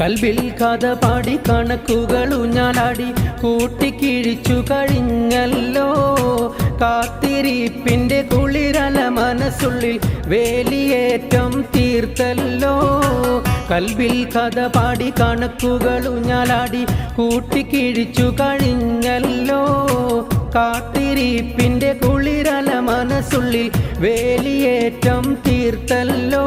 കൽവിൽ കഥ പാടി കണക്കുകൾ ഊഞ്ഞാലാടി കൂട്ടിക്കിഴിച്ചു കഴിഞ്ഞല്ലോ. കാത്തിരിപ്പിന്റെ കുളിരല മനസ്സുള്ളിൽ വേലിയേറ്റം തീർത്തല്ലോ. കൽവിൽ കഥ പാടി കണക്കുകൾ ഊഞ്ഞാലാടി കൂട്ടിക്കിഴിച്ചു കഴിഞ്ഞല്ലോ. കാത്തിരിപ്പിന്റെ കുളിരല മനസ്സുള്ളിൽ വേലിയേറ്റം തീർത്തല്ലോ.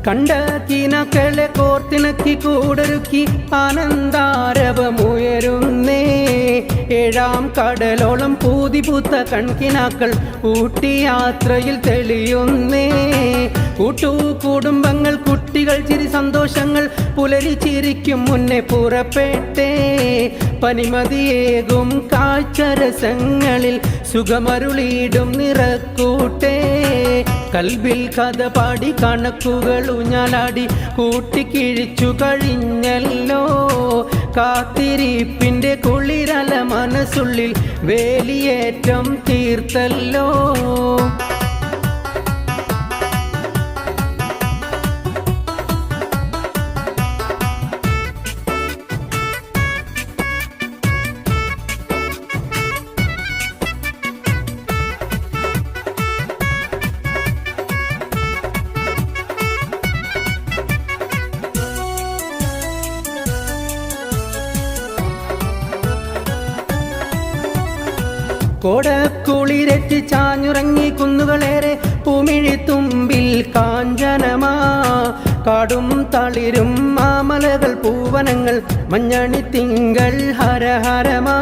കണ്ട കിനാക്കളെ കോർത്തിണക്കി കൂടൊരുക്കി ആനന്ദാരവമുയരുന്നേ. ഏഴാം കടലോളം പൂതിപൂത്ത കൺകിനാക്കൾ ഊട്ടിയാത്രയിൽ തെളിയുന്നേ. കുടുംബങ്ങൾ കുട്ടികൾ ചിരി സന്തോഷങ്ങൾ പുലരി ചിരിക്കും മുന്നേ പുറപ്പെട്ടേ. പനിമതിയേകും കാഴ്ചരസങ്ങളിൽ സുഖമരുളിയിടും നിറക്കൂട്ടേ. കൽവിൽ കഥ പാടി കണക്കുകൾ ഊഞ്ഞാലാടി കൂട്ടിക്കിഴിച്ചു കഴിഞ്ഞല്ലോ. കാത്തിരിപ്പിന്റെ കുളിരല മനസ്സുള്ളിൽ വേലിയേറ്റം തീർത്തല്ലോ. കോടക്കുളിരറ്റ് ചാഞ്ഞുറങ്ങി കുന്നുകളേറെ പൂമിഴി തുമ്പിൽ കാഞ്ചനമാ. കാടും തളിരും മാമലകൾ പൂവനങ്ങൾ മഞ്ഞണി തിങ്കൾ ഹരഹരമാ.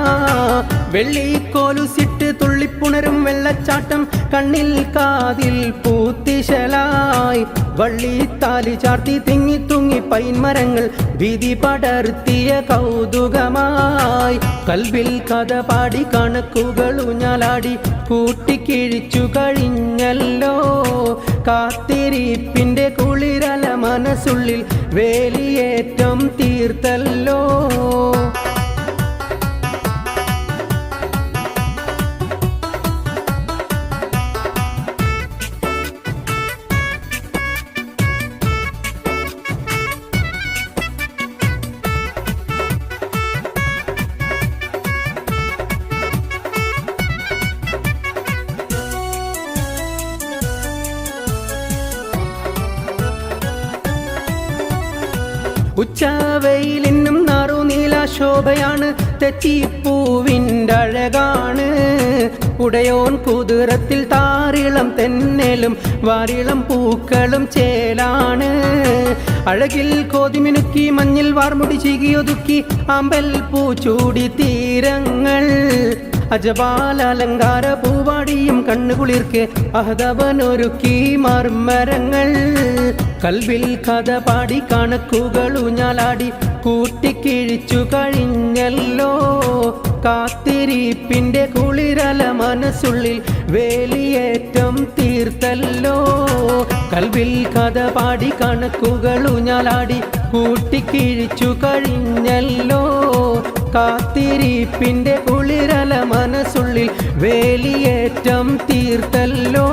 വെള്ളിക്കോലുസിട്ട് തുള്ളിപ്പുണരും വെള്ളച്ചാട്ടം കണ്ണിൽ കാതിൽ പൂത്തിശലായി. വള്ളിത്താലി ചാർത്തി തിങ്ങി തുങ്ങി പൈൻമരങ്ങൾ ഭീതി പടർത്തിയ കൗതുകമായി. കൽവിൽ കഥ പാടി കണക്കുകൾ ഊഞ്ഞാലാടി കൂട്ടിക്കിഴിച്ചു കഴിഞ്ഞല്ലോ. കാത്തിരിപ്പിന്റെ കുളിരല മനസ്സുള്ളിൽ വേലിയേറ്റം തീർത്തല്ലോ. ഉച്ചവെയിലിനും നാറുനീലാശോഭയാണ് തെച്ചിപ്പൂവിൻ്റെ അഴകാണ്. ഉടയോൻ കുതിരത്തിൽ താരിളം തെന്നലും വാരിളം പൂക്കളും ചേലാണ്. അഴകിൽ കോതിമിനുക്കി മഞ്ഞിൽ വാർമുടി ചീകിയൊതുക്കി അമ്പൽ പൂച്ചൂടി തീരങ്ങൾ. അജപാലങ്കാര പൂവാടിയും കണ്ണുകുളിർക്കെ അഹദവനൊരുക്കി മർമരങ്ങൾ. കൽവിൽ കഥ പാടി കണക്കുകൾ ഊഞ്ഞാലാടി കൂട്ടിക്കിഴിച്ചു കഴിഞ്ഞല്ലോ. കാത്തിരിപ്പിന്റെ കുളിരല മനസ്സുള്ളിൽ വേലിയേറ്റം തീർത്തല്ലോ. കൽവിൽ കഥ പാടി കണക്കുകൾ ഊഞ്ഞാലാടി കൂട്ടിക്കിഴിച്ചു കഴിഞ്ഞല്ലോ. കാത്തിരിപ്പിന്റെ കുളിരല മനസ്സുള്ളിൽ വേലിയേറ്റം തീർത്തല്ലോ.